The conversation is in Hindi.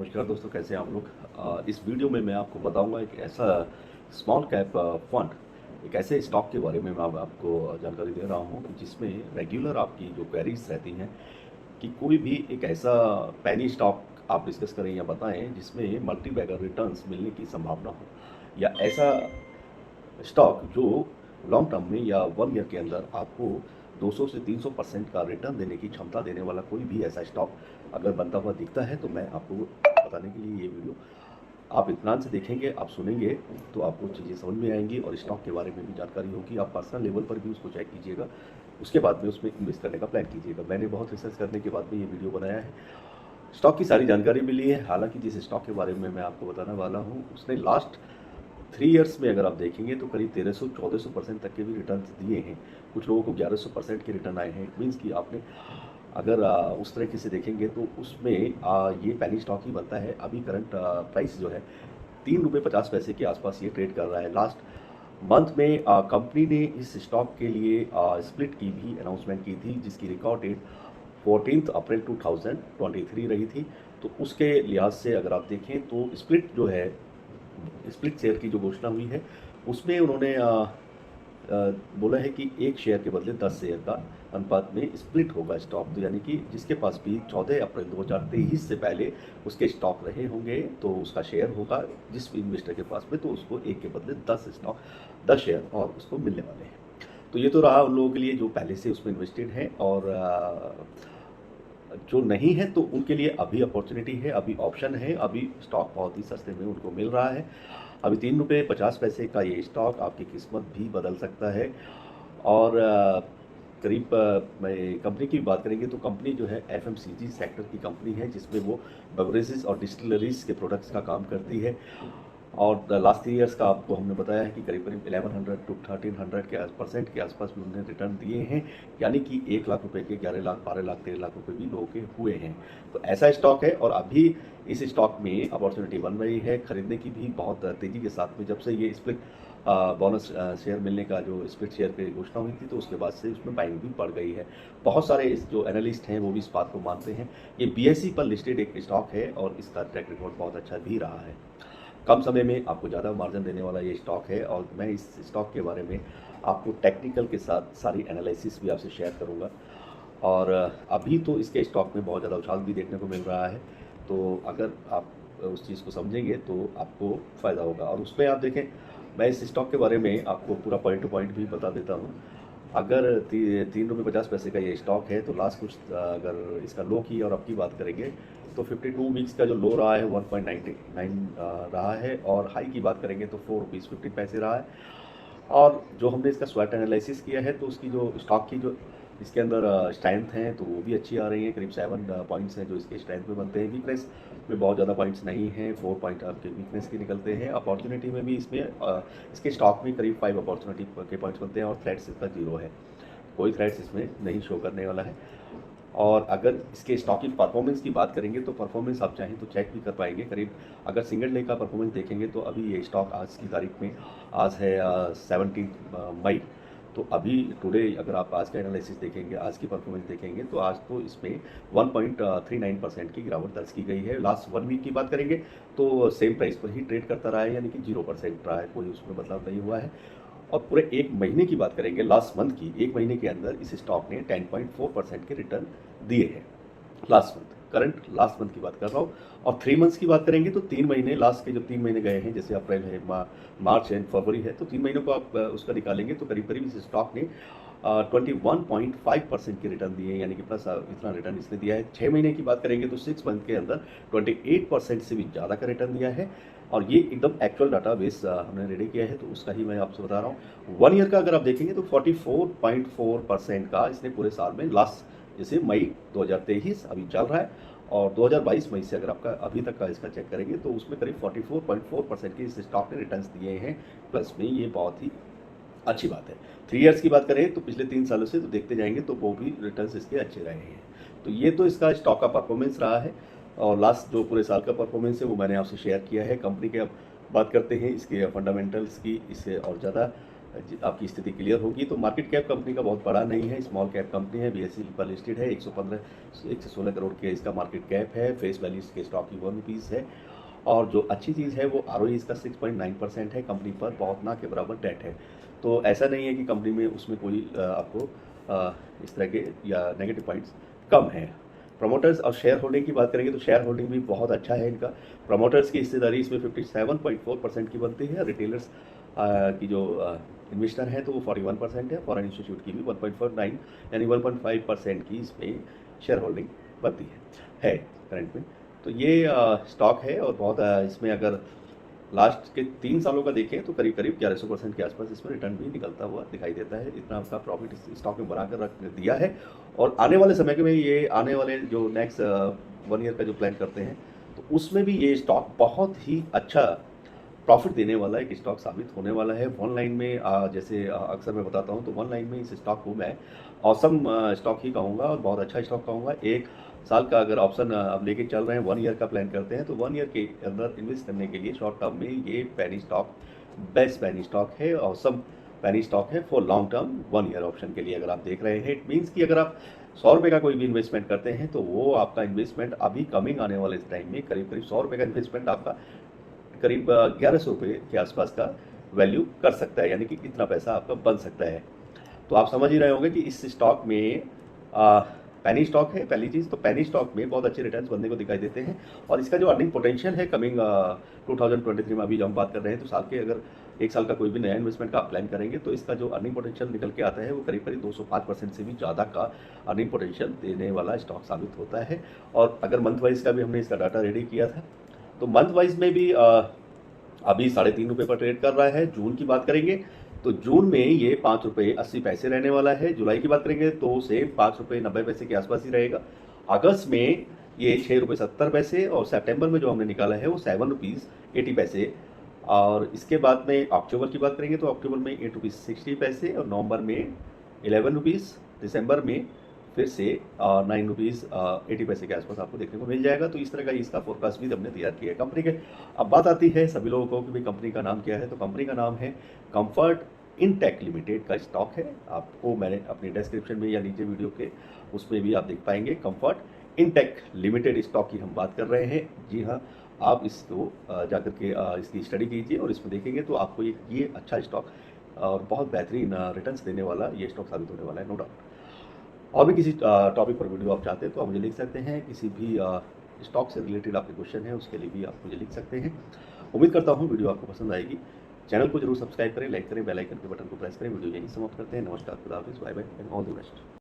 नमस्कार दोस्तों, कैसे हैं आप लोग। इस वीडियो में मैं आपको बताऊंगा एक ऐसा स्मॉल कैप फंड, एक ऐसे स्टॉक के बारे में मैं आपको जानकारी दे रहा हूं कि जिसमें रेगुलर आपकी जो क्वेरीज रहती हैं कि कोई भी एक ऐसा पैनी स्टॉक आप डिस्कस करें या बताएं जिसमें मल्टी बैगर रिटर्न्स मिलने की संभावना हो, या ऐसा स्टॉक जो लॉन्ग टर्म में या 1 ईयर के अंदर आपको 200 से 300% का रिटर्न देने की क्षमता देने वाला कोई भी ऐसा स्टॉक अगर बनता हुआ दिखता है तो मैं आपको बताने के लिए ये वीडियो आप इत्मीनान से देखेंगे, आप सुनेंगे तो आपको चीज़ें समझ में आएंगी और स्टॉक के बारे में भी जानकारी होगी। आप पर्सनल लेवल पर भी उसको चेक कीजिएगा, उसके बाद में उसमें इन्वेस्ट करने का प्लान कीजिएगा। मैंने बहुत रिसर्च करने के बाद में ये वीडियो बनाया है। स्टॉक की सारी जानकारी मिली है। हालांकि जिस स्टॉक के बारे में मैं आपको बताने वाला हूँ उसने लास्ट 3 ईयर्स में अगर आप देखेंगे तो करीब 1300-1400% तक के भी रिटर्न दिए हैं। कुछ लोगों को 1100% के रिटर्न आए हैं। इट मीन्स कि आपने अगर उस तरीके से देखेंगे तो उसमें ये पैनी स्टॉक ही बनता है। अभी करंट प्राइस जो है ₹3.50 के आसपास ये ट्रेड कर रहा है। लास्ट मंथ में कंपनी ने इस स्टॉक के लिए स्प्लिट की भी अनाउंसमेंट की थी, जिसकी रिकॉर्ड डेट 14 अप्रैल 2023 रही थी। तो उसके लिहाज से अगर आप देखें तो स्प्लिट जो है, स्प्लिट शेयर की जो घोषणा हुई है उसमें उन्होंने बोला है कि एक शेयर के बदले 10 शेयर का अनुपात में स्प्लिट होगा स्टॉक। तो यानी कि जिसके पास भी 14 अप्रैल 2023 से पहले उसके स्टॉक रहे होंगे तो उसका शेयर होगा, जिस इन्वेस्टर के पास में, तो उसको एक के बदले 10 शेयर और उसको मिलने वाले हैं। तो ये तो रहा उन लोगों के लिए जो पहले से उसमें इन्वेस्टेड हैं, और जो नहीं है तो उनके लिए अभी अपॉर्चुनिटी है, अभी ऑप्शन है, अभी स्टॉक बहुत ही सस्ते में उनको मिल रहा है। अभी ₹3.50 का ये स्टॉक आपकी किस्मत भी बदल सकता है। और करीब मैं कंपनी की बात करेंगे तो कंपनी जो है एफएमसीजी सेक्टर की कंपनी है, जिसमें वो बेवरेजेस और डिस्टिलरीज के प्रोडक्ट्स का काम करती है। और लास्ट 3 ईयर्स का आपको हमने बताया है कि करीब करीब 1100 to 1300 के % के आसपास भी उन्होंने रिटर्न दिए हैं। यानी कि 1 लाख रुपए के 11 लाख, 12 लाख, 13 लाख रुपए भी लोगों के हुए हैं। तो ऐसा स्टॉक है और अभी इस स्टॉक में अपॉर्चुनिटी बन रही है खरीदने की भी बहुत तेज़ी के साथ में। जब से ये स्प्लिट बोनस शेयर मिलने का जो स्प्लिट शेयर की घोषणा हुई थी तो उसके बाद से उसमें बाइंग भी बढ़ गई है। बहुत सारे इस जो एनालिस्ट हैं वो भी इस बात को मानते हैं। ये बीएसई पर लिस्टेड एक स्टॉक है और इसका ट्रैक रिकॉर्ड बहुत अच्छा भी रहा है। कम समय में आपको ज़्यादा मार्जिन देने वाला ये स्टॉक है और मैं इस स्टॉक के बारे में आपको टेक्निकल के साथ सारी एनालिसिस भी आपसे शेयर करूंगा। और अभी तो इसके स्टॉक में बहुत ज़्यादा उछाल भी देखने को मिल रहा है। तो अगर आप उस चीज़ को समझेंगे तो आपको फ़ायदा होगा। और उसमें आप देखें, मैं इस स्टॉक के बारे में आपको पूरा पॉइंट टू पॉइंट भी बता देता हूँ। अगर ₹3.50 का ये स्टॉक है तो लास्ट कुछ अगर इसका लो की और अब की बात करेंगे तो 52 वीक्स का जो लो रहा है 1.99 रहा है, और हाई की बात करेंगे तो ₹4.50 रहा है। और जो हमने इसका स्वॉट एनालिसिस किया है तो उसकी जो स्टॉक की जो इसके अंदर स्ट्रेंथ हैं तो वो भी अच्छी आ रही है। करीब 7 पॉइंट्स हैं जो इसके स्ट्रेंथ में बनते हैं। वीकनेस में बहुत ज़्यादा पॉइंट्स नहीं हैं, 4 पॉइंट आपके वीकनेस के निकलते हैं। अपॉर्चुनिटी में भी इसमें इसके स्टॉक में करीब 5 अपॉर्चुनिटी के पॉइंट्स बनते हैं और थ्रेट्स इसका 0 है। कोई थ्रेट्स इसमें नहीं शो करने वाला है। और अगर इसके स्टॉक की परफॉर्मेंस की बात करेंगे तो परफॉर्मेंस आप चाहें तो चेक भी कर पाएंगे। करीब अगर सिंगल डे का परफॉर्मेंस देखेंगे तो अभी ये स्टॉक आज की तारीख में, आज है 17 मई, तो अभी टुडे अगर आप आज का एनालिसिस देखेंगे, आज की परफॉर्मेंस देखेंगे तो आज तो इसमें 1.39% की गिरावट दर्ज की गई है। लास्ट 1 वीक की बात करेंगे तो सेम प्राइस पर ही ट्रेड करता रहा है, यानी कि 0% रहा है, कोई उसमें बदलाव नहीं हुआ है। और पूरे 1 महीने की बात करेंगे, लास्ट मंथ की, 1 महीने के अंदर इस स्टॉक ने 10.4% के रिटर्न दिए हैं। Last month, current last month की बात कर रहा हूँ। और 3 मंथ्स की बात करेंगे तो 3 महीने, लास्ट के जो 3 महीने गए हैं, जैसे अप्रैल है, मार्च एंड फरवरी है, तो 3 महीनों को आप उसका निकालेंगे तो करीब करीब इस स्टॉक ने 21.5% के रिटर्न दिए हैं, यानी कि प्लस इतना रिटर्न इसने दिया है। 6 महीने की बात करेंगे तो 6 मंथ के अंदर 28% से भी ज़्यादा का रिटर्न दिया है। और ये एकदम एक्चुअल डाटा बेस हमने रेडी किया है तो उसका ही मैं आपसे बता रहा हूँ। 1 ईयर का अगर आप देखेंगे तो 44.4% का इसने पूरे साल में, लास्ट जैसे मई 2023 अभी चल रहा है, और 2022 मई से अगर आपका अभी तक का इसका चेक करेंगे तो उसमें करीब 44.4% के इस स्टॉक ने रिटर्न्स दिए हैं प्लस में। ये बहुत ही अच्छी बात है। 3 ईयर्स की बात करें तो पिछले 3 सालों से तो देखते जाएंगे तो वो भी रिटर्न्स इसके अच्छे रहे हैं। तो ये तो इसका स्टॉक का परफॉर्मेंस रहा है। और लास्ट जो पूरे साल का परफॉर्मेंस है वो मैंने आपसे शेयर किया है। कंपनी के अब बात करते हैं इसके फंडामेंटल्स की, इससे और ज़्यादा आपकी स्थिति क्लियर होगी। तो मार्केट कैप कंपनी का बहुत बड़ा नहीं है, स्मॉल कैप कंपनी है, BSE पर लिस्टेड है, 116 करोड़ के इसका मार्केट कैप है, फेस वैल्यू इसके स्टॉक की 1 रुपीज़ है। और जो अच्छी चीज़ है वो ROE इसका 6.9% है, कंपनी पर बहुत ना के बराबर डेट है। तो ऐसा नहीं है कि कंपनी में उसमें कोई आपको इस तरह के या नेगेटिव पॉइंट्स कम हैं। प्रमोटर्स और शेयर होल्डिंग की बात करेंगे तो शेयर होल्डिंग भी बहुत अच्छा है इनका। प्रमोटर्स की हिस्सेदारी इसमें 57.4% की बनती है। रिटेलर्स की जो इन्वेस्टर हैं तो वो 41% है। फॉरेन इंस्टीट्यूट की भी 1.49 यानी 1.5% की इसमें शेयर होल्डिंग बनती है करंट में। तो ये स्टॉक है और बहुत इसमें अगर लास्ट के 3 सालों का देखें तो करीब करीब 1100% के आसपास इसमें रिटर्न भी निकलता हुआ दिखाई देता है। इतना उसका प्रॉफिट इस स्टॉक में बनाकर रख दिया है। और आने वाले समय में ये आने वाले जो नेक्स्ट 1 ईयर का जो प्लान करते हैं तो उसमें भी ये स्टॉक बहुत ही अच्छा प्रॉफिट देने वाला एक स्टॉक साबित होने वाला है। वन लाइन में जैसे अक्सर मैं बताता हूँ तो वन लाइन में इस स्टॉक को मैं ऑसम स्टॉक ही कहूँगा और बहुत अच्छा स्टॉक कहूँगा। 1 साल का अगर ऑप्शन आप लेके चल रहे हैं, 1 ईयर का प्लान करते हैं तो 1 ईयर के अंदर इन्वेस्ट करने के लिए शॉर्ट टर्म में ये penny stock best penny stock है, ऑसम पेनी स्टॉक है for long term 1 year option के लिए। अगर आप देख रहे हैं इट मीन्स कि अगर आप 100 रुपये का कोई भी इन्वेस्टमेंट करते हैं तो वो आपका इन्वेस्टमेंट अभी कमिंग आने वाले टाइम में करीब करीब 100 रुपये का इन्वेस्टमेंट आपका करीब 1100 रुपये के आसपास का वैल्यू कर सकता है, यानी कि इतना पैसा आपका बन सकता है। तो आप समझ ही रहे होंगे कि इस स्टॉक में पेनी स्टॉक है पहली चीज़। तो पेनी स्टॉक में बहुत अच्छे रिटर्न्स बनने को दिखाई देते हैं और इसका जो अर्निंग पोटेंशियल है कमिंग 2023 में अभी जो हम बात कर रहे हैं तो साल के अगर 1 साल का कोई भी नया इन्वेस्टमेंट का आप प्लान करेंगे तो इसका जो अर्निंग पोटेंशियल निकल के आता है वो करीब करीब 205% से भी ज़्यादा का अर्निंग पोटेंशियल देने वाला स्टॉक साबित होता है। और अगर मंथ वाइज का भी हमने इसका डाटा रेडी किया था तो मंथ वाइज में भी अभी 3.5 रुपये पर ट्रेड कर रहा है। जून की बात करेंगे तो जून में ये 5 रुपये 80 पैसे रहने वाला है। जुलाई की बात करेंगे तो सेम 5 रुपये 90 पैसे के आसपास ही रहेगा। अगस्त में ये 6 रुपये 70 पैसे और सितंबर में जो हमने निकाला है वो 7 रुपीज़ 80 पैसे। और इसके बाद में अक्टूबर की बात करेंगे तो अक्टूबर में 8 रुपीज़ 60 पैसे और नवंबर में 11 रुपीज़, दिसंबर में फिर से 9 रुपीज़ 80 पैसे के आसपास आपको देखने को मिल जाएगा। तो इस तरह का इसका फोरकास्ट भी हमने तैयार किया है कंपनी के। अब बात आती है सभी लोगों को कि भाई कंपनी का नाम क्या है, तो कंपनी का नाम है कंफर्ट इनटेक लिमिटेड का स्टॉक है। आपको मैंने अपने डिस्क्रिप्शन में या नीचे वीडियो के उसमें भी आप देख पाएंगे। कंफर्ट इनटेक लिमिटेड स्टॉक की हम बात कर रहे हैं। जी हाँ, आप इसको जाकर के इसकी स्टडी कीजिए और इसमें देखेंगे तो आपको ये अच्छा स्टॉक और बहुत बेहतरीन रिटर्न्स देने वाला ये स्टॉक साबित होने वाला है, नो डाउट। और भी किसी टॉपिक पर वीडियो आप चाहते हैं तो आप मुझे लिख सकते हैं। किसी भी स्टॉक से रिलेटेड आपके क्वेश्चन है उसके लिए भी आप मुझे लिख सकते हैं। उम्मीद करता हूँ वीडियो आपको पसंद आएगी। चैनल को जरूर सब्सक्राइब करें, लाइक करें, बेल आइकन के बटन को प्रेस करें। वीडियो यहीं समाप्त करते हैं। नमस्कार, खुदा हाफिज़, bye bye and all the best.